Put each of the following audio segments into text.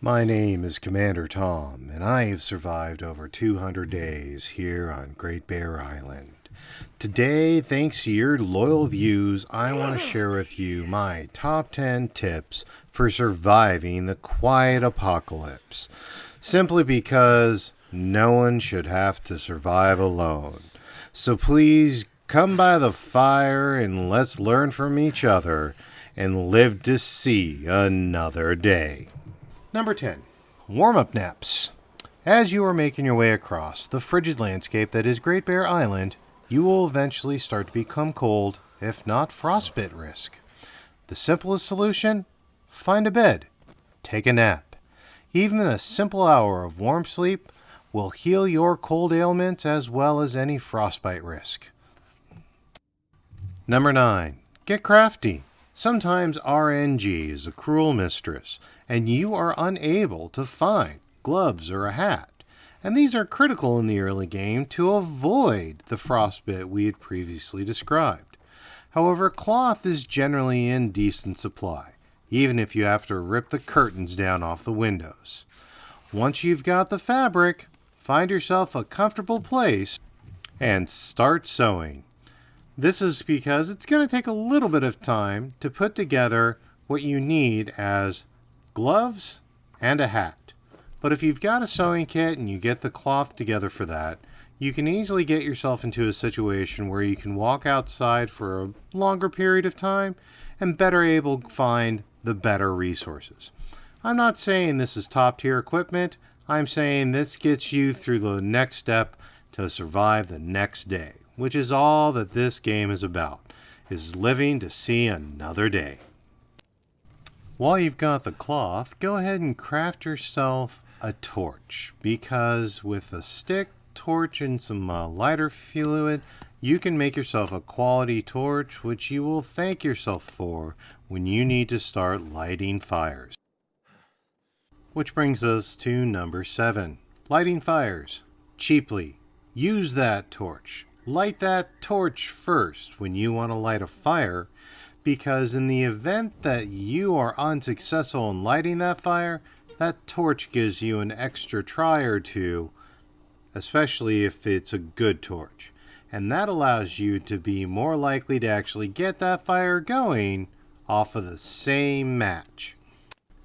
My name is Commander Tom, and I have survived over 200 days here on Great Bear Island. Today, thanks to your loyal views, I want to share with you my top 10 tips for surviving the quiet apocalypse. Simply because no one should have to survive alone. So please come by the fire and let's learn from each other and live to see another day. Number 10. Warm-up naps. As you are making your way across the frigid landscape that is Great Bear Island, you will eventually start to become cold, if not frostbite risk. The simplest solution? Find a bed. Take a nap. Even a simple hour of warm sleep will heal your cold ailments as well as any frostbite risk. Number 9. Get crafty. Sometimes RNG is a cruel mistress, and you are unable to find gloves or a hat. And these are critical in the early game to avoid the frostbite we had previously described. However, cloth is generally in decent supply, even if you have to rip the curtains down off the windows. Once you've got the fabric, find yourself a comfortable place and start sewing. This is because it's going to take a little bit of time to put together what you need as gloves and a hat. But if you've got a sewing kit and you get the cloth together for that, you can easily get yourself into a situation where you can walk outside for a longer period of time and better able to find the better resources. I'm not saying this is top tier equipment. I'm saying this gets you through the next step to survive the next day, which is all that this game is about, is living to see another day. While you've got the cloth, go ahead and craft yourself a torch, because with a stick, torch, and some lighter fluid, you can make yourself a quality torch, which you will thank yourself for when you need to start lighting fires. Which brings us to number 7, lighting fires cheaply. Use that torch. Light that torch first when you want to light a fire, because in the event that you are unsuccessful in lighting that fire, that torch gives you an extra try or two, especially if it's a good torch. And that allows you to be more likely to actually get that fire going off of the same match.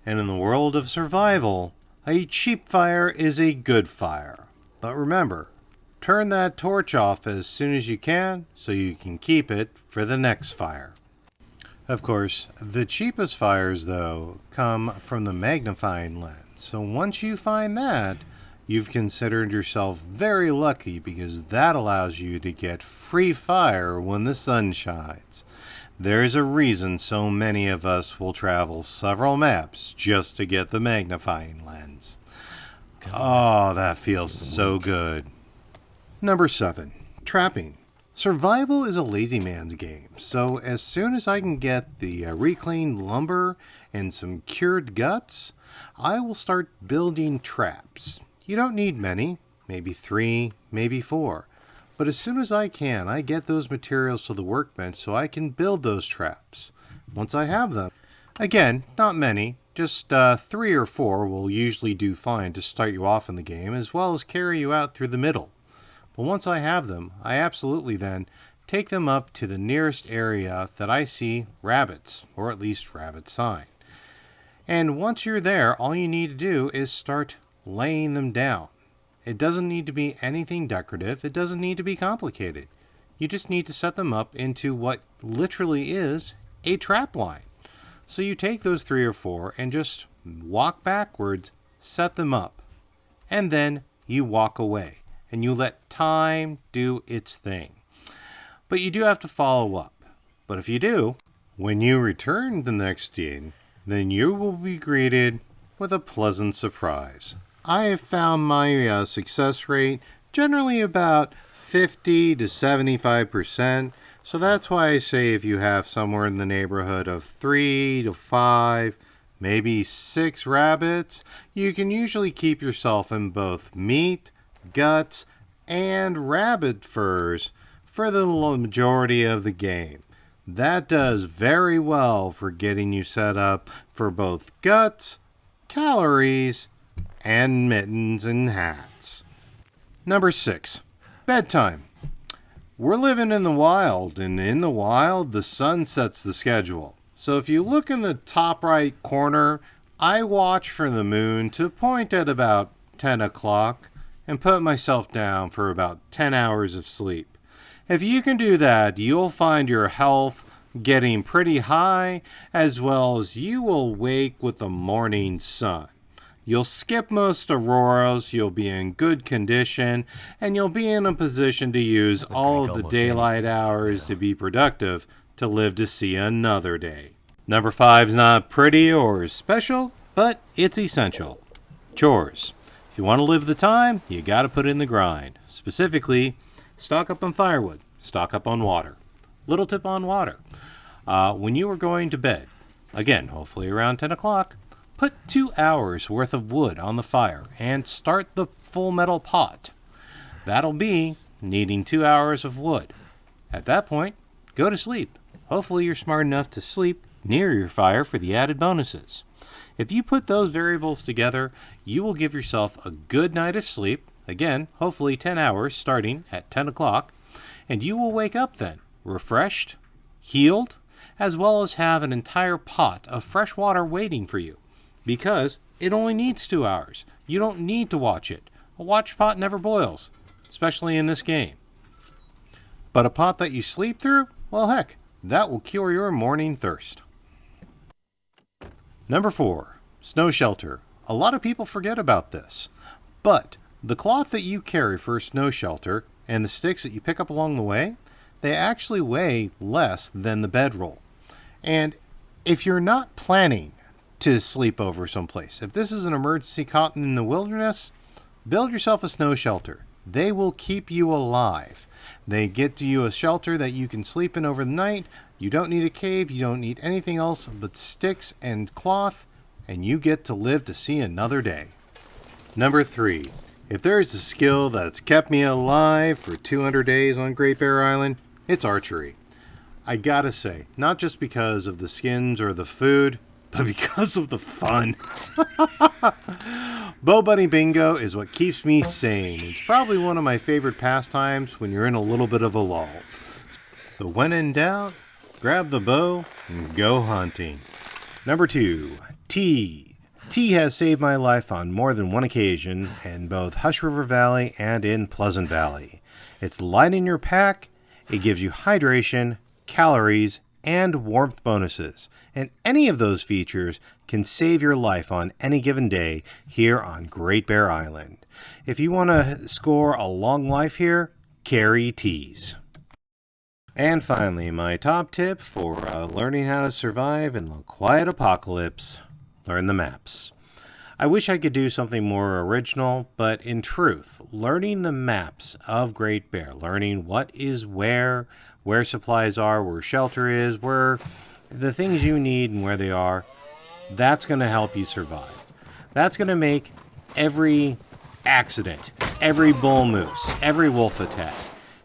And in the world of survival, a cheap fire is a good fire. But remember, turn that torch off as soon as you can so you can keep it for the next fire. Of course, the cheapest fires, though, come from the magnifying lens. So once you find that, you've considered yourself very lucky, because that allows you to get free fire when the sun shines. There's a reason so many of us will travel several maps just to get the magnifying lens. Oh, that feels so good. Number 7, trapping. Survival is a lazy man's game, so as soon as I can get the reclaimed lumber and some cured guts, I will start building traps. You don't need many, maybe 3, maybe 4. But as soon as I can, I get those materials to the workbench so I can build those traps. Once I have them, again, not many, just 3 or 4 will usually do fine to start you off in the game, as well as carry you out through the middle. But once I have them, I absolutely then take them up to the nearest area that I see rabbits, or at least rabbit sign. And once you're there, all you need to do is start laying them down. It doesn't need to be anything decorative. It doesn't need to be complicated. You just need to set them up into what literally is a trap line. So you take those 3 or 4 and just walk backwards, set them up, and then you walk away. And you let time do its thing. But you do have to follow up. But if you do, when you return the next day, then you will be greeted with a pleasant surprise. I have found my success rate generally about 50 to 75%. So that's why I say if you have somewhere in the neighborhood of 3 to 5, maybe 6 rabbits, you can usually keep yourself in both meat, guts, and rabbit furs for the majority of the game. That does very well for getting you set up for both guts, calories, and mittens and hats. Number 6. Bedtime. We're living in the wild, and in the wild, the sun sets the schedule. So if you look in the top right corner, I watch for the moon to point at about 10 o'clock and put myself down for about 10 hours of sleep. If you can do that, you'll find your health getting pretty high, as well as you will wake with the morning sun. You'll skip most auroras, you'll be in good condition, and you'll be in a position to use all of the daylight hours to be productive to live to see another day. Number 5's not pretty or special, but it's essential. Chores. If you want to live the time, you got to put in the grind. Specifically, stock up on firewood, stock up on water. Little tip on water. When you are going to bed, again, hopefully around 10 o'clock, put 2 hours worth of wood on the fire and start the full metal pot. That'll be needing 2 hours of wood. At that point, go to sleep. Hopefully you're smart enough to sleep near your fire for the added bonuses. If you put those variables together, you will give yourself a good night of sleep, again, hopefully 10 hours starting at 10 o'clock, and you will wake up then, refreshed, healed, as well as have an entire pot of fresh water waiting for you. Because it only needs 2 hours. You don't need to watch it. A watch pot never boils, especially in this game. But a pot that you sleep through? Well, heck, that will cure your morning thirst. Number 4, Snowshelter. A lot of people forget about this. But the cloth that you carry for a Snowshelter and the sticks that you pick up along the way, they actually weigh less than the bedroll. And if you're not planning to sleep over someplace, if this is an emergency caught in the wilderness, build yourself a snow shelter. They will keep you alive. They get you a shelter that you can sleep in over the night. You don't need a cave. You don't need anything else but sticks and cloth, and you get to live to see another day. Number 3. If there's a skill that's kept me alive for 200 days on Great Bear Island, it's archery. I gotta say, not just because of the skins or the food, but because of the fun. Bow Bunny Bingo is what keeps me sane. It's probably one of my favorite pastimes when you're in a little bit of a lull. So when in doubt, grab the bow and go hunting. Number 2, tea. Tea has saved my life on more than one occasion in both Hush River Valley and in Pleasant Valley. It's light in your pack, it gives you hydration, calories, and warmth bonuses. And any of those features can save your life on any given day here on Great Bear Island. If you want to score a long life here, carry teas. And finally, my top tip for learning how to survive in the quiet apocalypse, learn the maps. I wish I could do something more original, but in truth, learning the maps of Great Bear, learning what is where supplies are, where shelter is, where the things you need and where they are, that's going to help you survive. That's going to make every accident, every bull moose, every wolf attack.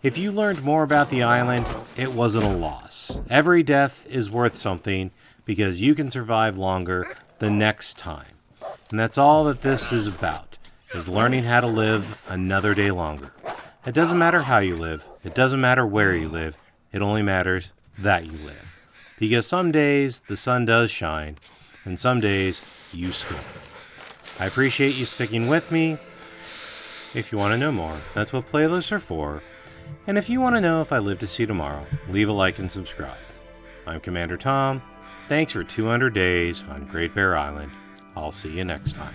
If you learned more about the island, it wasn't a loss. Every death is worth something because you can survive longer the next time. And that's all that this is about, is learning how to live another day longer. It doesn't matter how you live. It doesn't matter where you live. It only matters that you live. Because some days the sun does shine, and some days you score. I appreciate you sticking with me. If you want to know more, that's what playlists are for. And if you want to know if I live to see tomorrow, leave a like and subscribe. I'm Commander Tom. Thanks for 200 days on Great Bear Island. I'll see you next time.